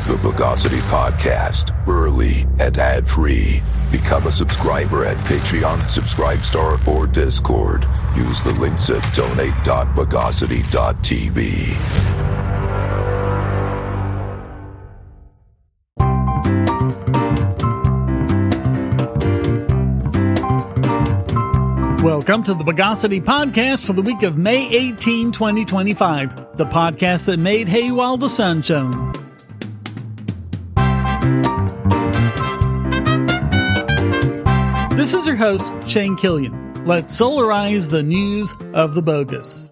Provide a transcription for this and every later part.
The Bogosity Podcast, early and ad-free. Become a subscriber at Patreon, Subscribestar, or Discord. Use the links at donate.bogosity.tv. Welcome to the Bogosity Podcast for the week of May 18, 2025, the podcast that made hay while the sun shone. This is your host, Shane Killian. Let's solarize the news of the bogus.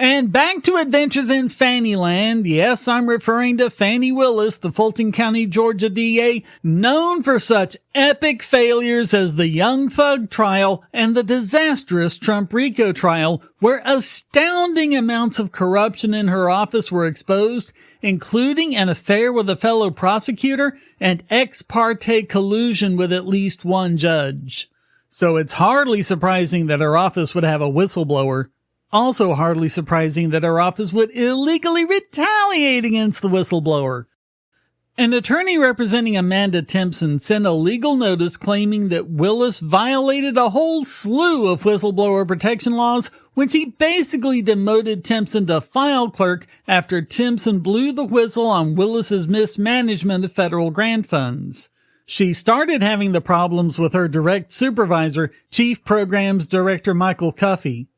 And back to adventures in Fani land. Yes, I'm referring to Fani Willis, the Fulton County, Georgia DA, known for such epic failures as the Young Thug trial and the disastrous Trump RICO trial, where astounding amounts of corruption in her office were exposed, including an affair with a fellow prosecutor and ex parte collusion with at least one judge. So it's hardly surprising that her office would have a whistleblower. Also hardly surprising that her office would illegally retaliate against the whistleblower. An attorney representing Amanda Timpson sent a legal notice claiming that Willis violated a whole slew of whistleblower protection laws when she basically demoted Timpson to file clerk after Timpson blew the whistle on Willis's mismanagement of federal grant funds. She started having the problems with her direct supervisor, Chief Programs Director Michael Cuffey.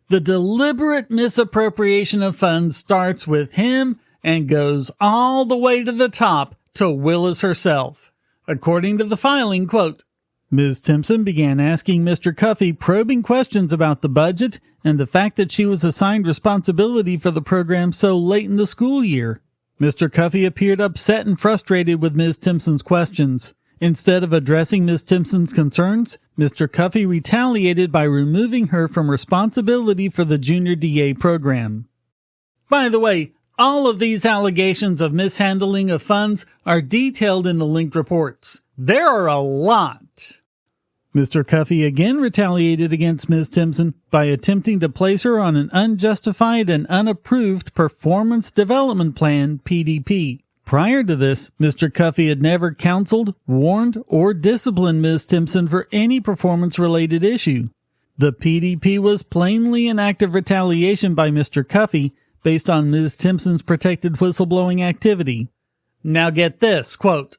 The deliberate misappropriation of funds starts with him and goes all the way to the top to Willis herself. According to the filing, quote, Ms. Timpson began asking Mr. Cuffey probing questions about the budget and the fact that she was assigned responsibility for the program so late in the school year. Mr. Cuffey appeared upset and frustrated with Ms. Timpson's questions. Instead of addressing Ms. Timpson's concerns, Mr. Cuffey retaliated by removing her from responsibility for the junior DA program. By the way, all of these allegations of mishandling of funds are detailed in the linked reports. There are a lot. Mr. Cuffey again retaliated against Ms. Timpson by attempting to place her on an unjustified and unapproved Performance Development Plan, PDP. Prior to this, Mr. Cuffey had never counseled, warned, or disciplined Ms. Timpson for any performance-related issue. The PDP was plainly an act of retaliation by Mr. Cuffey based on Ms. Timpson's protected whistleblowing activity. Now get this, quote,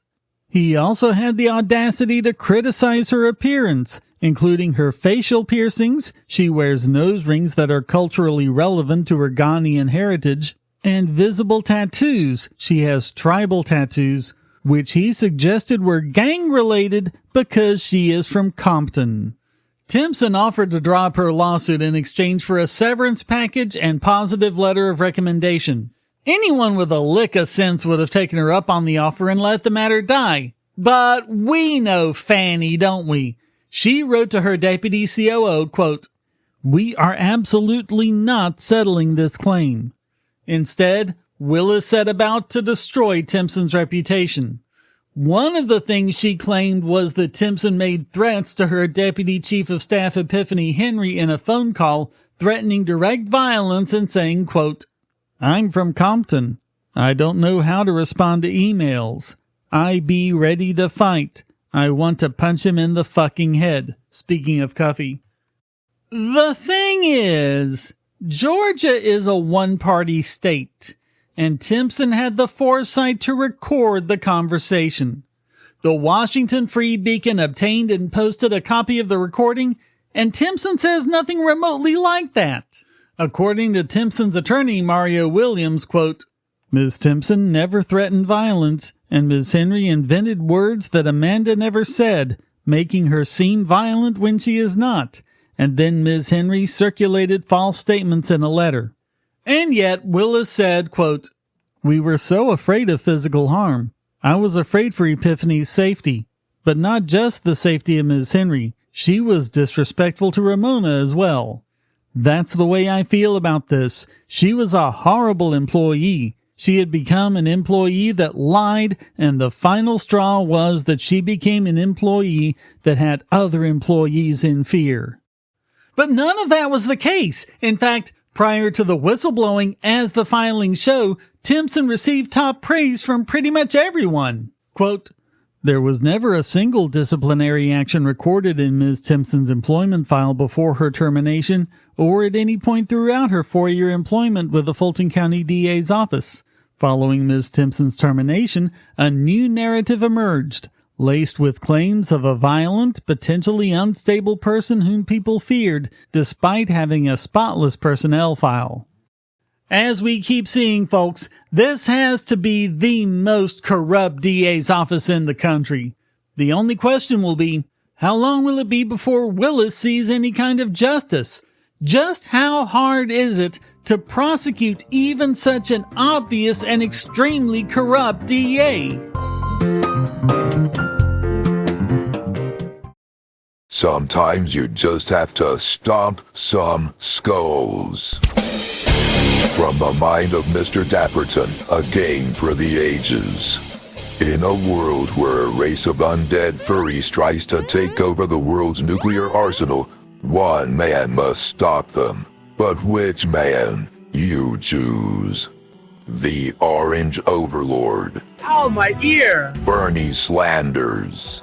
he also had the audacity to criticize her appearance, including her facial piercings. She wears nose rings that are culturally relevant to her Ghanaian heritage, and visible tattoos. She has tribal tattoos, which he suggested were gang-related because she is from Compton. Timpson offered to drop her lawsuit in exchange for a severance package and positive letter of recommendation. Anyone with a lick of sense would have taken her up on the offer and let the matter die. But we know Fani, don't we? She wrote to her deputy COO, quote, we are absolutely not settling this claim. Instead, Willis set about to destroy Timpson's reputation. One of the things she claimed was that Timpson made threats to her Deputy Chief of Staff Epiphany Henry in a phone call, threatening direct violence and saying, quote, I'm from Compton. I don't know how to respond to emails. I be ready to fight. I want to punch him in the fucking head. Speaking of Cuffey. The thing is, Georgia is a one-party state, and Timpson had the foresight to record the conversation. The Washington Free Beacon obtained and posted a copy of the recording, and Timpson says nothing remotely like that. According to Timpson's attorney, Mario Williams, quote, Ms. Timpson never threatened violence, and Ms. Henry invented words that Amanda never said, making her seem violent when she is not. And then Ms. Henry circulated false statements in a letter. And yet, Willis said, quote, we were so afraid of physical harm. I was afraid for Epiphany's safety, but not just the safety of Ms. Henry. She was disrespectful to Ramona as well. That's the way I feel about this. She was a horrible employee. She had become an employee that lied, and the final straw was that she became an employee that had other employees in fear. But none of that was the case. In fact, Prior to the whistleblowing, as the filings show, Timpson received top praise from pretty much everyone. Quote, "There was never a single disciplinary action recorded in Ms. Timpson's employment file before her termination or at any point throughout her 4-year employment with the Fulton County DA's office. Following Ms. Timpson's termination, a new narrative emerged, laced with claims of a violent, potentially unstable person whom people feared, despite having a spotless personnel file." As we keep seeing, folks, this has to be the most corrupt DA's office in the country. The only question will be, how long will it be before Willis sees any kind of justice? Just how hard is it to prosecute even such an obvious and extremely corrupt DA? Sometimes you just have to stomp some skulls. From the mind of Mr. Dapperton, a game for the ages. In a world where a race of undead furries tries to take over the world's nuclear arsenal, one man must stop them. But which man? You choose. The Orange Overlord. Ow, my ear! Bernie Slanders.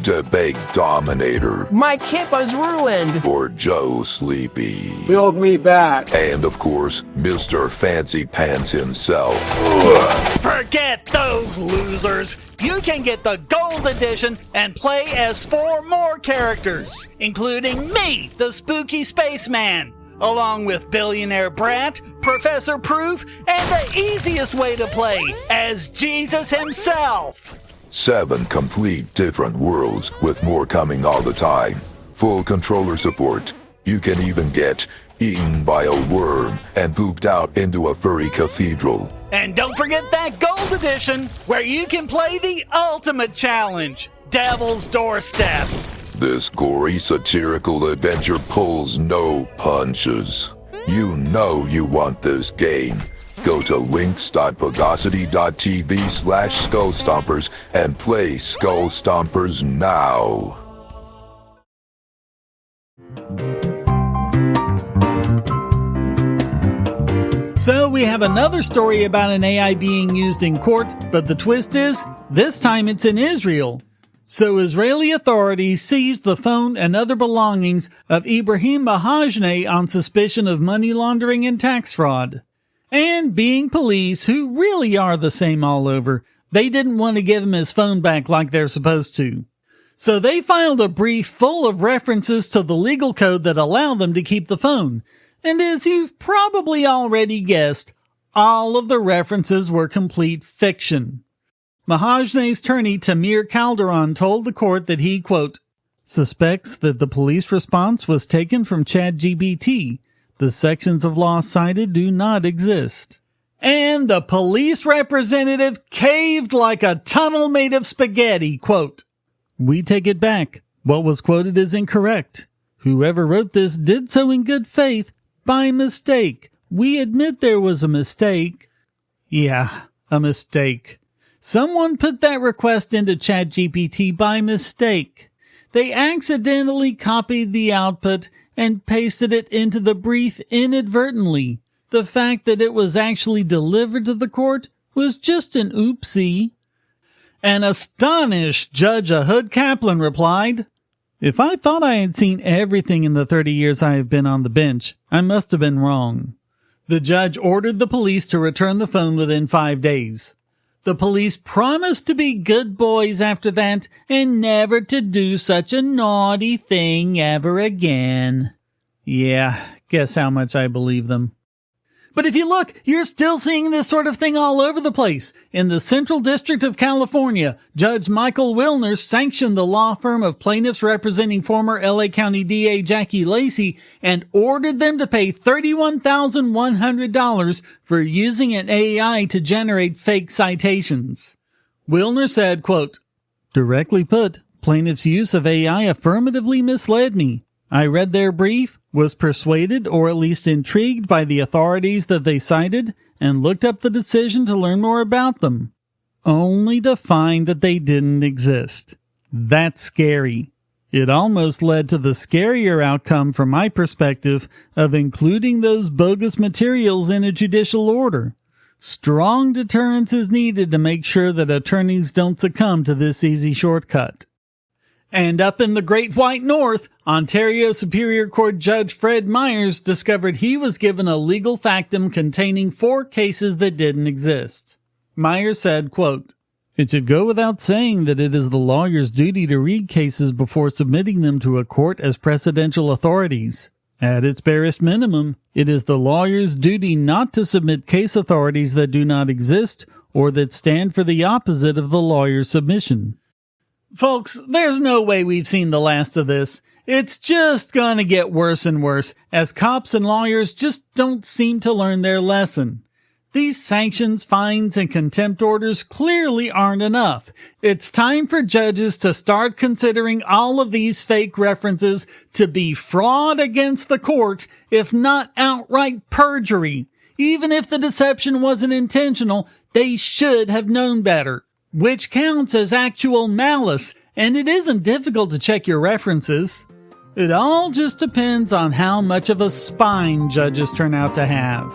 Debate Dominator. My kippa's ruined. Or Joe Sleepy. Build me back. And of course, Mr. Fancy Pants himself. Forget those losers! You can get the Gold Edition and play as 4 more characters, including me, the Spooky Spaceman, along with Billionaire Brat, Professor Proof, and the easiest way to play, as Jesus himself. 7 complete different worlds, with more coming all the time. Full controller support. You can even get eaten by a worm and pooped out into a furry cathedral. And don't forget that Gold Edition, where you can play the ultimate challenge, Devil's Doorstep. This gory satirical adventure pulls no punches. You know you want this game. Go to links.bogosity.tv/skullstompers and play Skull Stompers now. So we have another story about an AI being used in court, but the twist is, this time it's in Israel. So Israeli authorities seized the phone and other belongings of Ibrahim Mahajneh on suspicion of money laundering and tax fraud. And being police, who really are the same all over, they didn't want to give him his phone back like they're supposed to. So they filed a brief full of references to the legal code that allow them to keep the phone. And as you've probably already guessed, all of the references were complete fiction. Mahajneh's attorney Tamir Calderon told the court that he, quote, suspects that the police response was taken from ChatGPT. The sections of law cited do not exist. And the police representative caved like a tunnel made of spaghetti, quote, we take it back. What was quoted is incorrect. Whoever wrote this did so in good faith, by mistake. We admit there was a mistake. Yeah, a mistake. Someone put that request into ChatGPT by mistake. They accidentally copied the output and pasted it into the brief inadvertently. The fact that it was actually delivered to the court was just an oopsie. An astonished Judge Ahud Kaplan replied, if I thought I had seen everything in the 30 years I have been on the bench, I must have been wrong. The judge ordered the police to return the phone within 5 days. The police promised to be good boys after that and never to do such a naughty thing ever again. Yeah, guess how much I believe them. But if you look, you're still seeing this sort of thing all over the place. In the Central District of California, Judge Michael Wilner sanctioned the law firm of plaintiffs representing former LA County DA Jackie Lacey and ordered them to pay $31,100 for using an AI to generate fake citations. Wilner said, quote, directly put, plaintiffs' use of AI affirmatively misled me. I read their brief, was persuaded or at least intrigued by the authorities that they cited, and looked up the decision to learn more about them, only to find that they didn't exist. That's scary. It almost led to the scarier outcome from my perspective of including those bogus materials in a judicial order. Strong deterrence is needed to make sure that attorneys don't succumb to this easy shortcut. And up in the Great White North, Ontario Superior Court Judge Fred Myers discovered he was given a legal factum containing 4 cases that didn't exist. Myers said, quote, "It should go without saying that it is the lawyer's duty to read cases before submitting them to a court as precedential authorities. At its barest minimum, it is the lawyer's duty not to submit case authorities that do not exist or that stand for the opposite of the lawyer's submission." Folks, there's no way we've seen the last of this. It's just gonna get worse and worse, as cops and lawyers just don't seem to learn their lesson. These sanctions, fines, and contempt orders clearly aren't enough. It's time for judges to start considering all of these fake references to be fraud against the court, if not outright perjury. Even if the deception wasn't intentional, they should have known better, which counts as actual malice, and it isn't difficult to check your references. It all just depends on how much of a spine judges turn out to have.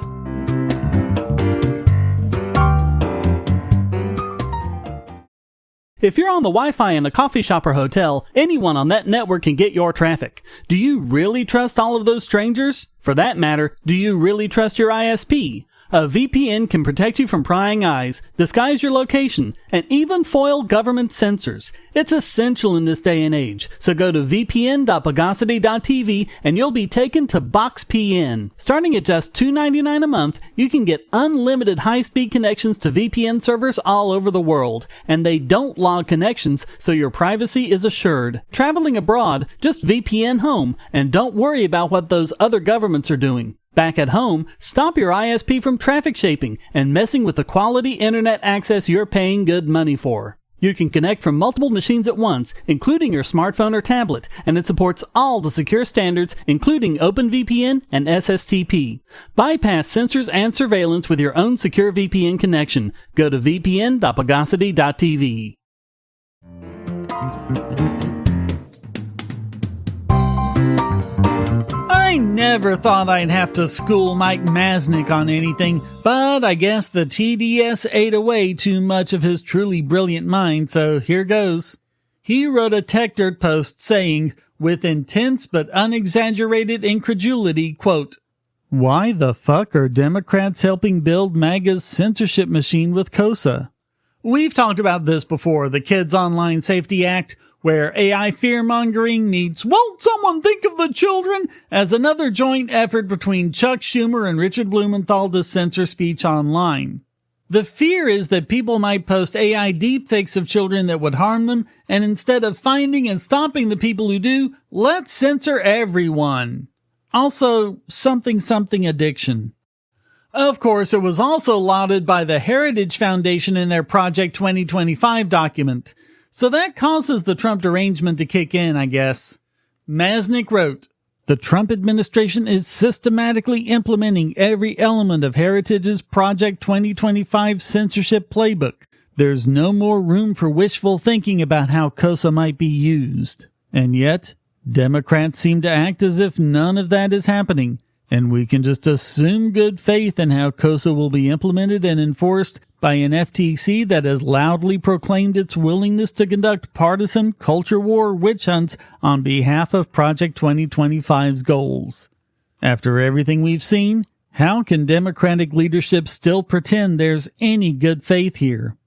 If you're on the Wi-Fi in a coffee shop or hotel, anyone on that network can get your traffic. Do you really trust all of those strangers? For that matter, do you really trust your ISP? A VPN can protect you from prying eyes, disguise your location, and even foil government censors. It's essential in this day and age, so go to vpn.bogosity.tv and you'll be taken to BoxPN. Starting at just $2.99 a month, you can get unlimited high-speed connections to VPN servers all over the world, and they don't log connections, so your privacy is assured. Traveling abroad, just VPN home, and don't worry about what those other governments are doing. Back at home, stop your ISP from traffic shaping and messing with the quality internet access you're paying good money for. You can connect from multiple machines at once, including your smartphone or tablet, and it supports all the secure standards, including OpenVPN and SSTP. Bypass censors and surveillance with your own secure VPN connection. Go to vpn.bogosity.tv. I never thought I'd have to school Mike Masnick on anything, but I guess the TDS ate away too much of his truly brilliant mind, so here goes. He wrote a TechDirt post saying, with intense but unexaggerated incredulity, quote, "Why the fuck are Democrats helping build MAGA's censorship machine with KOSA?" We've talked about this before, the Kids Online Safety Act, where AI fear-mongering meets "won't someone think of the children?" as another joint effort between Chuck Schumer and Richard Blumenthal to censor speech online. The fear is that people might post AI deepfakes of children that would harm them, and instead of finding and stopping the people who do, let's censor everyone. Also, something addiction. Of course, it was also lauded by the Heritage Foundation in their Project 2025 document. So that causes the Trump derangement to kick in, I guess. Masnick wrote, "The Trump administration is systematically implementing every element of Heritage's Project 2025 censorship playbook. There's no more room for wishful thinking about how KOSA might be used. And yet, Democrats seem to act as if none of that is happening, and we can just assume good faith in how KOSA will be implemented and enforced by an FTC that has loudly proclaimed its willingness to conduct partisan culture war witch hunts on behalf of Project 2025's goals. After everything we've seen, how can Democratic leadership still pretend there's any good faith here?"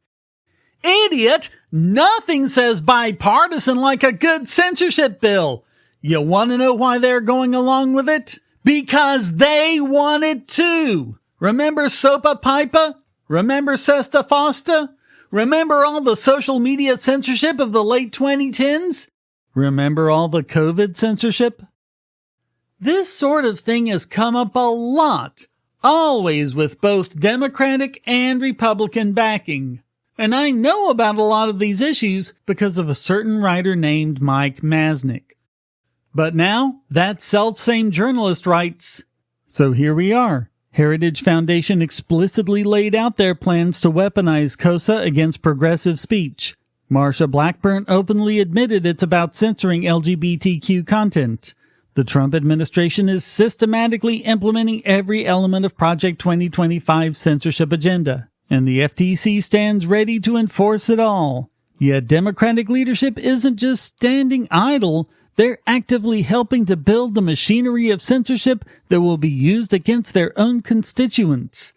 Idiot! Nothing says bipartisan like a good censorship bill. You want to know why they're going along with it? Because they wanted to. Remember Sopa Pipa? Remember Sesta Fosta? Remember all the social media censorship of the late 2010s? Remember all the COVID censorship? This sort of thing has come up a lot, always with both Democratic and Republican backing. And I know about a lot of these issues because of a certain writer named Mike Masnick. But now, that self-same journalist writes, "So here we are. Heritage Foundation explicitly laid out their plans to weaponize KOSA against progressive speech. Marsha Blackburn openly admitted it's about censoring LGBTQ content. The Trump administration is systematically implementing every element of Project 2025's censorship agenda, and the FTC stands ready to enforce it all. Yet Democratic leadership isn't just standing idle, they're actively helping to build the machinery of censorship that will be used against their own constituents.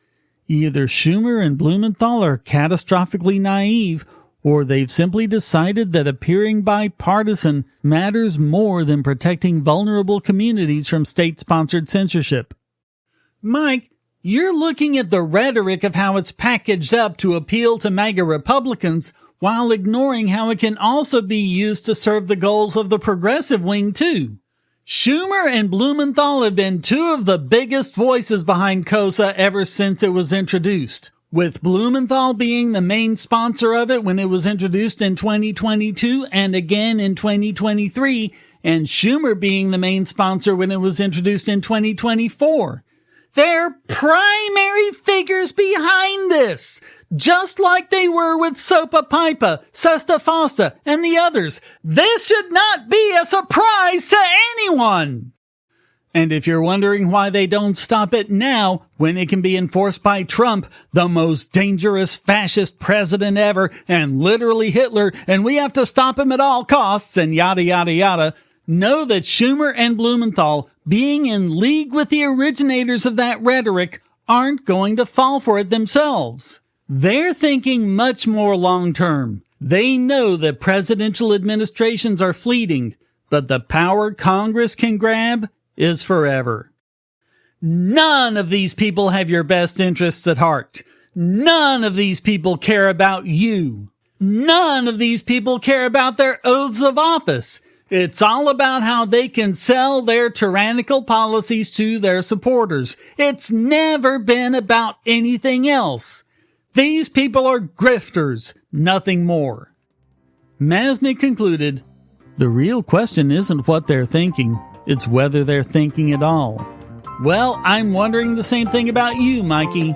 Either Schumer and Blumenthal are catastrophically naive, or they've simply decided that appearing bipartisan matters more than protecting vulnerable communities from state-sponsored censorship. Mike, you're looking at the rhetoric of how it's packaged up to appeal to MAGA Republicans while ignoring how it can also be used to serve the goals of the progressive wing too. Schumer and Blumenthal have been two of the biggest voices behind KOSA ever since it was introduced, with Blumenthal being the main sponsor of it when it was introduced in 2022 and again in 2023, and Schumer being the main sponsor when it was introduced in 2024. They're primary figures behind this, just like they were with Sopa Pipa, Sesta Fosta, and the others. This should not be a surprise to anyone. And if you're wondering why they don't stop it now, when it can be enforced by Trump, the most dangerous fascist president ever, and literally Hitler, and we have to stop him at all costs, and yada yada yada, know that Schumer and Blumenthal, being in league with the originators of that rhetoric, aren't going to fall for it themselves. They're thinking much more long-term. They know that presidential administrations are fleeting, but the power Congress can grab is forever. None of these people have your best interests at heart. None of these people care about you. None of these people care about their oaths of office. It's all about how they can sell their tyrannical policies to their supporters. It's never been about anything else. These people are grifters, nothing more. Masnick concluded, the real question isn't what they're thinking, it's whether they're thinking at all. Well, I'm wondering the same thing about you, Mikey.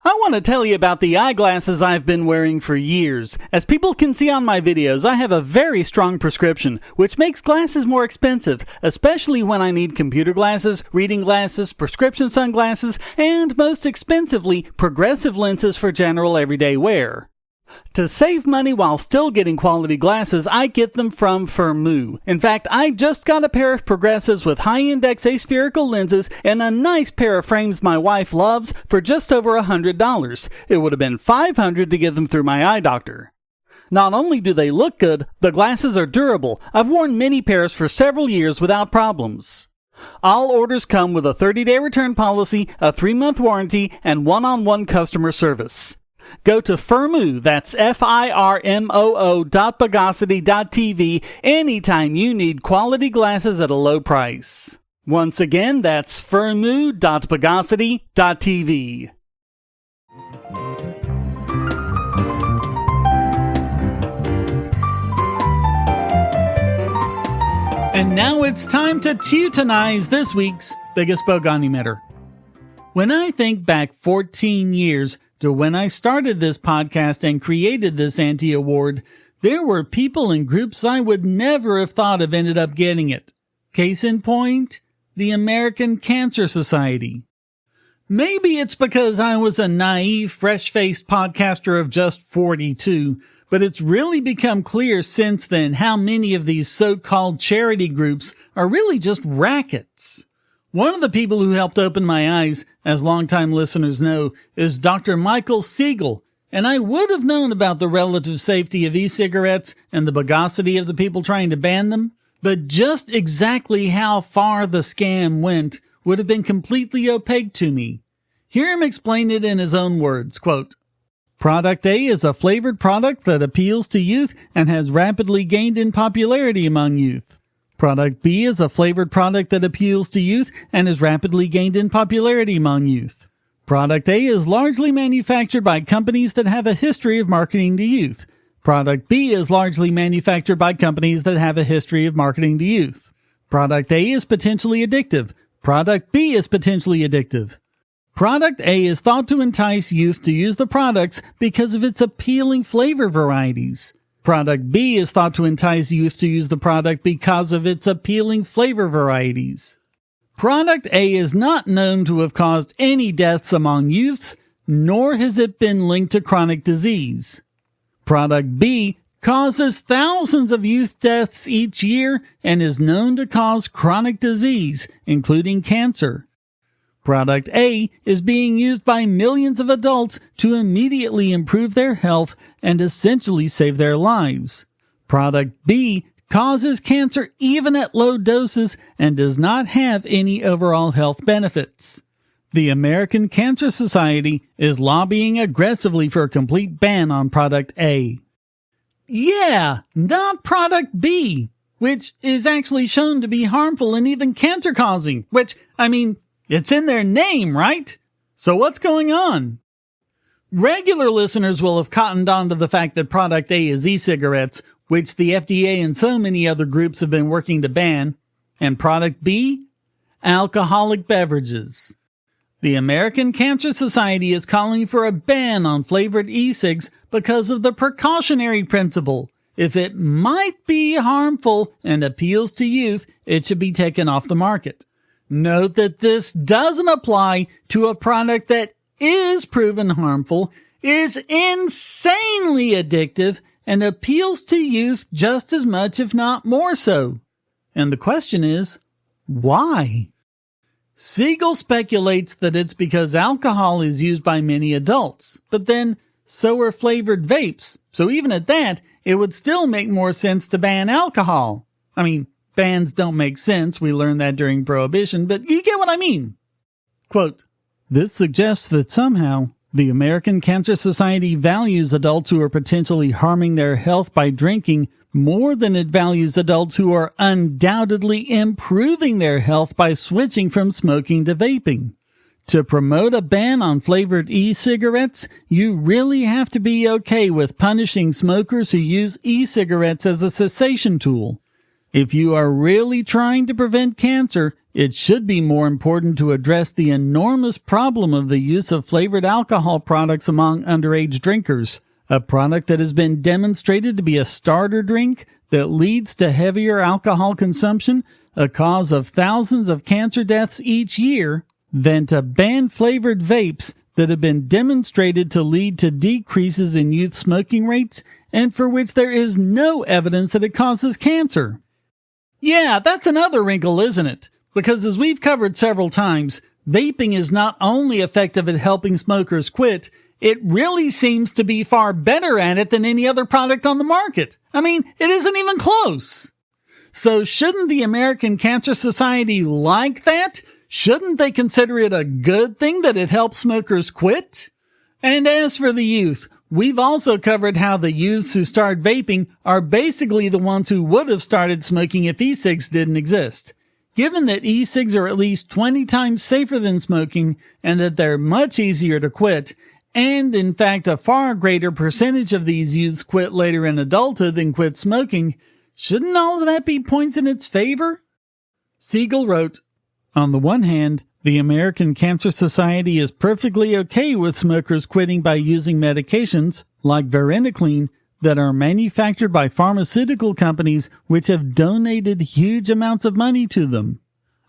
I want to tell you about the eyeglasses I've been wearing for years. As people can see on my videos, I have a very strong prescription, which makes glasses more expensive, especially when I need computer glasses, reading glasses, prescription sunglasses, and most expensively, progressive lenses for general everyday wear. To save money while still getting quality glasses, I get them from Firmoo. In fact, I just got a pair of progressives with high-index aspherical lenses and a nice pair of frames my wife loves for just over $100. It would have been $500 to get them through my eye doctor. Not only do they look good, the glasses are durable. I've worn many pairs for several years without problems. All orders come with a 30-day return policy, a 3-month warranty, and one-on-one customer service. Go to Firmoo, that's FIRMOO.Bogosity.tv anytime you need quality glasses at a low price. Once again, that's Firmoo.Bogosity.tv. And now it's time to Teutonize this week's biggest Bogon emitter. When I think back 14 years to when I started this podcast and created this anti-award, there were people and groups I would never have thought of ended up getting it. Case in point, the American Cancer Society. Maybe it's because I was a naive, fresh-faced podcaster of just 42, but it's really become clear since then how many of these so-called charity groups are really just rackets. One of the people who helped open my eyes, as longtime listeners know, is Dr. Michael Siegel, and I would have known about the relative safety of e-cigarettes and the bogosity of the people trying to ban them, but just exactly how far the scam went would have been completely opaque to me. Hear him explain it in his own words, quote, Product A is a flavored product that appeals to youth and has rapidly gained in popularity among youth. Product B is a flavored product that appeals to youth and has rapidly gained in popularity among youth. Product A is largely manufactured by companies that have a history of marketing to youth. Product B is largely manufactured by companies that have a history of marketing to youth. Product A is potentially addictive. Product B is potentially addictive. Product A is thought to entice youth to use the products because of its appealing flavor varieties. Product B is thought to entice youth to use the product because of its appealing flavor varieties. Product A is not known to have caused any deaths among youths, nor has it been linked to chronic disease. Product B causes thousands of youth deaths each year and is known to cause chronic disease, including cancer. Product A is being used by millions of adults to immediately improve their health and essentially save their lives. Product B causes cancer even at low doses and does not have any overall health benefits. The American Cancer Society is lobbying aggressively for a complete ban on Product A. Yeah, not Product B, which is actually shown to be harmful and even cancer-causing, which, it's in their name, right? So what's going on? Regular listeners will have cottoned on to the fact that Product A is e-cigarettes, which the FDA and so many other groups have been working to ban, and Product B? Alcoholic beverages. The American Cancer Society is calling for a ban on flavored e-cigs because of the precautionary principle. If it might be harmful and appeals to youth, it should be taken off the market. Note that this doesn't apply to a product that is proven harmful, is insanely addictive, and appeals to youth just as much, if not more so. And the question is, why? Siegel speculates that it's because alcohol is used by many adults, but then so are flavored vapes. So even at that, it would still make more sense to ban alcohol. Bans don't make sense. We learned that during Prohibition, but you get what I mean. Quote, this suggests that somehow the American Cancer Society values adults who are potentially harming their health by drinking more than it values adults who are undoubtedly improving their health by switching from smoking to vaping. To promote a ban on flavored e-cigarettes, you really have to be okay with punishing smokers who use e-cigarettes as a cessation tool. If you are really trying to prevent cancer, it should be more important to address the enormous problem of the use of flavored alcohol products among underage drinkers, a product that has been demonstrated to be a starter drink that leads to heavier alcohol consumption, a cause of thousands of cancer deaths each year, than to ban flavored vapes that have been demonstrated to lead to decreases in youth smoking rates and for which there is no evidence that it causes cancer. Yeah, that's another wrinkle, isn't it? Because as we've covered several times, vaping is not only effective at helping smokers quit, it really seems to be far better at it than any other product on the market. It isn't even close. So shouldn't the American Cancer Society like that? Shouldn't they consider it a good thing that it helps smokers quit? And as for the youth, we've also covered how the youths who start vaping are basically the ones who would have started smoking if e-cigs didn't exist. Given that e-cigs are at least 20 times safer than smoking and that they're much easier to quit, and in fact a far greater percentage of these youths quit later in adulthood than quit smoking, shouldn't all of that be points in its favor? Siegel wrote, on the one hand, the American Cancer Society is perfectly okay with smokers quitting by using medications, like varenicline, that are manufactured by pharmaceutical companies which have donated huge amounts of money to them.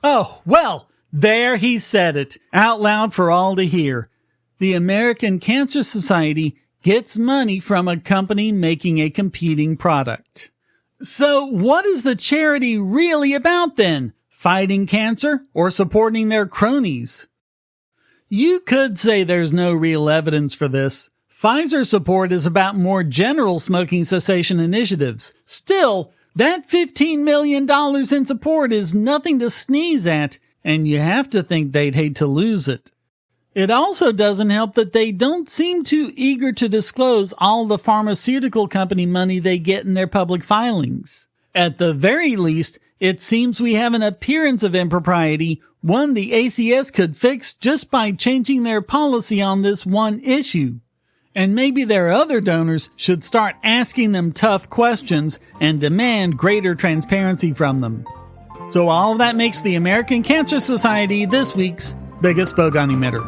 Oh, well, there he said it, out loud for all to hear. The American Cancer Society gets money from a company making a competing product. So what is the charity really about then? Fighting cancer or supporting their cronies? You could say there's no real evidence for this. Pfizer support is about more general smoking cessation initiatives. Still, that $15 million in support is nothing to sneeze at, and you have to think they'd hate to lose it. It also doesn't help that they don't seem too eager to disclose all the pharmaceutical company money they get in their public filings. At the very least, it seems we have an appearance of impropriety, one the ACS could fix just by changing their policy on this one issue. And maybe their other donors should start asking them tough questions and demand greater transparency from them. So all of that makes the American Cancer Society this week's biggest Bogon emitter.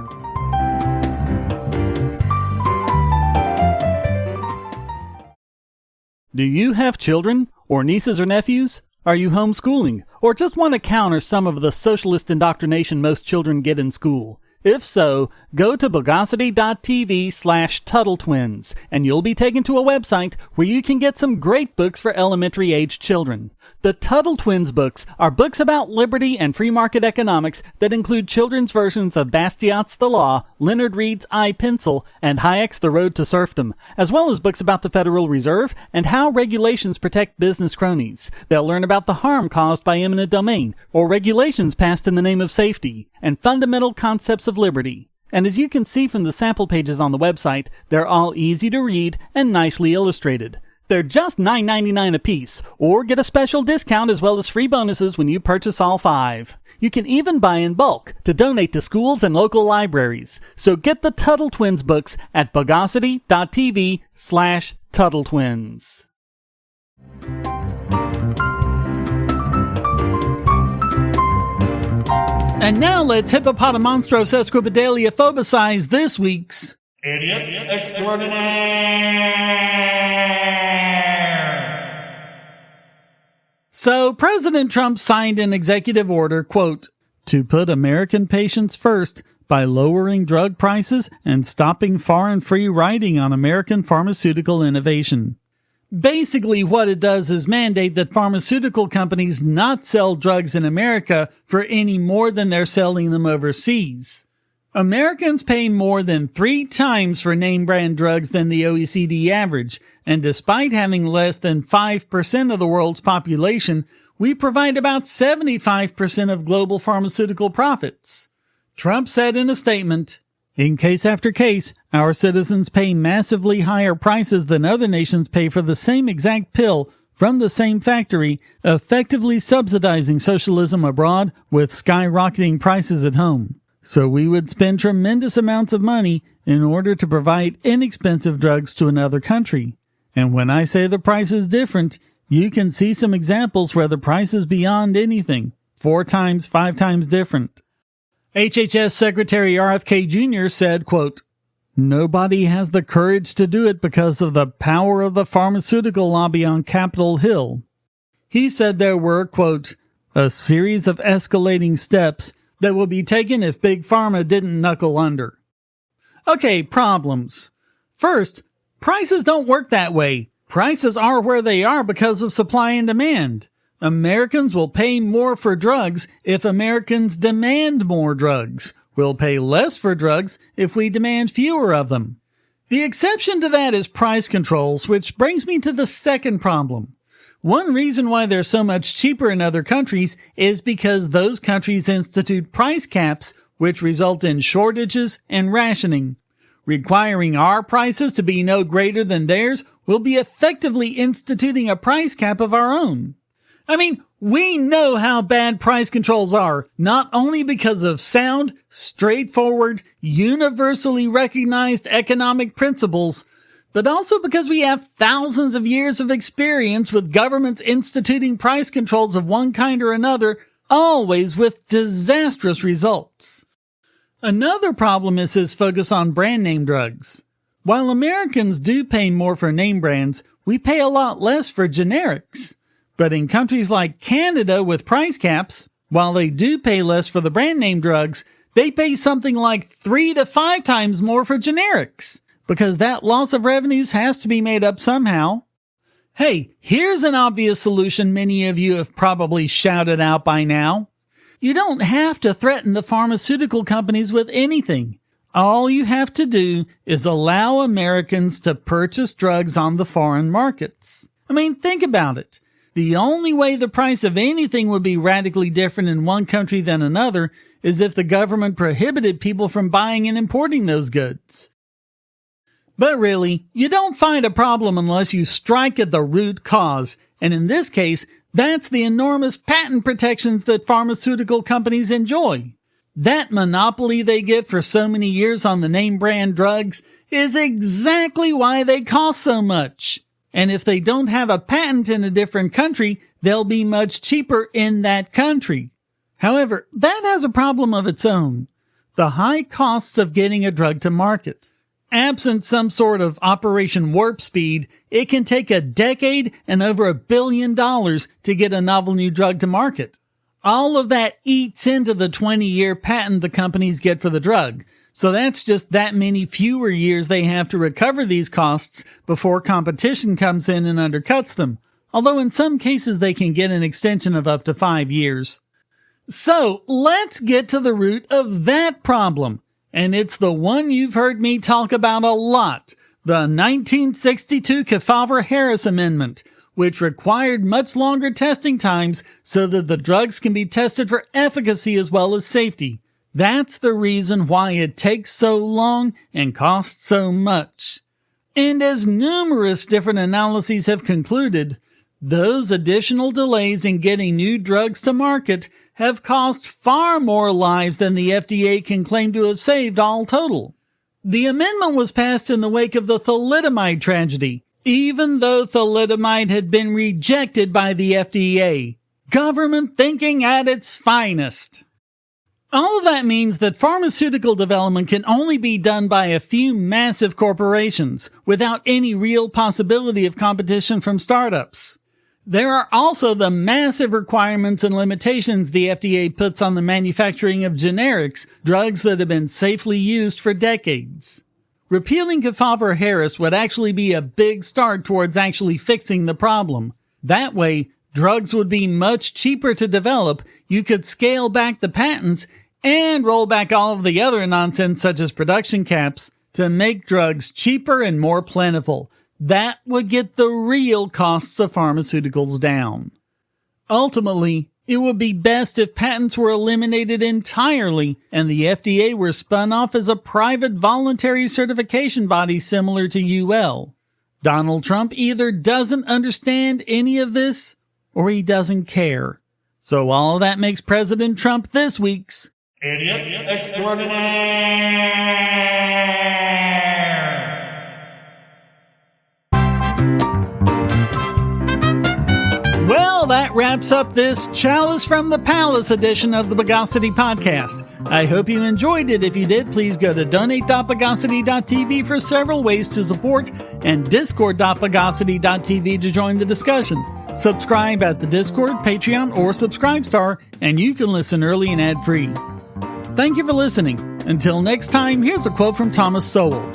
Do you have children, or nieces or nephews? Are you homeschooling, or just want to counter some of the socialist indoctrination most children get in school? If so, go to bogosity.tv/TuttleTwins, and you'll be taken to a website where you can get some great books for elementary-age children. The Tuttle Twins books are books about liberty and free market economics that include children's versions of Bastiat's The Law, Leonard Read's I, Pencil, and Hayek's The Road to Serfdom, as well as books about the Federal Reserve and how regulations protect business cronies. They'll learn about the harm caused by eminent domain, or regulations passed in the name of safety, and fundamental concepts of liberty. And as you can see from the sample pages on the website, they're all easy to read and nicely illustrated. They're just $9.99 a piece, or get a special discount as well as free bonuses when you purchase all 5. You can even buy in bulk to donate to schools and local libraries. So get the Tuttle Twins books at bogosity.tv/TuttleTwins. And now let's hippopotamonstros esquipedalia phobicize this week's Idiot Extraordinaire. So, President Trump signed an executive order, quote, to put American patients first by lowering drug prices and stopping foreign free riding on American pharmaceutical innovation. Basically, what it does is mandate that pharmaceutical companies not sell drugs in America for any more than they're selling them overseas. Americans pay more than 3 times for name brand drugs than the OECD average, and despite having less than 5% of the world's population, we provide about 75% of global pharmaceutical profits. Trump said in a statement, in case after case, our citizens pay massively higher prices than other nations pay for the same exact pill from the same factory, effectively subsidizing socialism abroad with skyrocketing prices at home. So we would spend tremendous amounts of money in order to provide inexpensive drugs to another country. And when I say the price is different, you can see some examples where the price is beyond anything, 4 times, 5 times different. HHS Secretary RFK Jr. said, quote, nobody has the courage to do it because of the power of the pharmaceutical lobby on Capitol Hill. He said there were, quote, a series of escalating steps that will be taken if Big Pharma didn't knuckle under. Okay, problems. First, prices don't work that way. Prices are where they are because of supply and demand. Americans will pay more for drugs if Americans demand more drugs. We'll pay less for drugs if we demand fewer of them. The exception to that is price controls, which brings me to the second problem. One reason why they're so much cheaper in other countries is because those countries institute price caps, which result in shortages and rationing. Requiring our prices to be no greater than theirs will be effectively instituting a price cap of our own. I mean, we know how bad price controls are, not only because of sound, straightforward, universally recognized economic principles, but also because we have thousands of years of experience with governments instituting price controls of one kind or another, always with disastrous results. Another problem is his focus on brand name drugs. While Americans do pay more for name brands, we pay a lot less for generics. But in countries like Canada with price caps, while they do pay less for the brand name drugs, they pay something like 3 to 5 times more for generics, because that loss of revenues has to be made up somehow. Hey, here's an obvious solution many of you have probably shouted out by now. You don't have to threaten the pharmaceutical companies with anything. All you have to do is allow Americans to purchase drugs on the foreign markets. I mean, think about it. The only way the price of anything would be radically different in one country than another is if the government prohibited people from buying and importing those goods. But really, you don't find a problem unless you strike at the root cause, and in this case, that's the enormous patent protections that pharmaceutical companies enjoy. That monopoly they get for so many years on the name brand drugs is exactly why they cost so much. And if they don't have a patent in a different country, they'll be much cheaper in that country. However, that has a problem of its own. The high costs of getting a drug to market. absent some sort of Operation Warp Speed, it can take a decade and over $1 billion to get a novel new drug to market. All of that eats into the 20-year patent the companies get for the drug. So that's just that many fewer years they have to recover these costs before competition comes in and undercuts them. Although in some cases they can get an extension of up to 5 years. So let's get to the root of that problem. And it's the one you've heard me talk about a lot. The 1962 Kefauver-Harris Amendment, which required much longer testing times so that the drugs can be tested for efficacy as well as safety. That's the reason why it takes so long and costs so much. And as numerous different analyses have concluded, those additional delays in getting new drugs to market have cost far more lives than the FDA can claim to have saved all total. The amendment was passed in the wake of the thalidomide tragedy, even though thalidomide had been rejected by the FDA. Government thinking at its finest. All of that means that pharmaceutical development can only be done by a few massive corporations without any real possibility of competition from startups. There are also the massive requirements and limitations the FDA puts on the manufacturing of generics, drugs that have been safely used for decades. Repealing Kefauver-Harris would actually be a big start towards actually fixing the problem. That way, drugs would be much cheaper to develop, you could scale back the patents, and roll back all of the other nonsense such as production caps to make drugs cheaper and more plentiful. That would get the real costs of pharmaceuticals down. Ultimately, it would be best if patents were eliminated entirely and the FDA were spun off as a private voluntary certification body similar to UL. Donald Trump either doesn't understand any of this or he doesn't care. So all of that makes President Trump this week's Idiot Extraordinaire. Well, that wraps up this Chalice from the Palace edition of the Bogosity Podcast. I hope you enjoyed it. If you did, please go to donate.bogosity.tv for several ways to support and discord.bogosity.tv to join the discussion. Subscribe at the Discord, Patreon, or Subscribestar, and you can listen early and ad-free. Thank you for listening. Until next time, here's a quote from Thomas Sowell.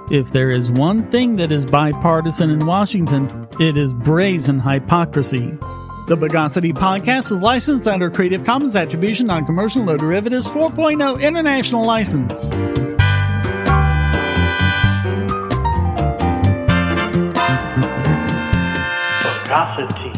If there is one thing that is bipartisan in Washington, it is brazen hypocrisy. The Bogosity Podcast is licensed under Creative Commons Attribution, Non-Commercial, No Derivatives 4.0 International License. Bogosity.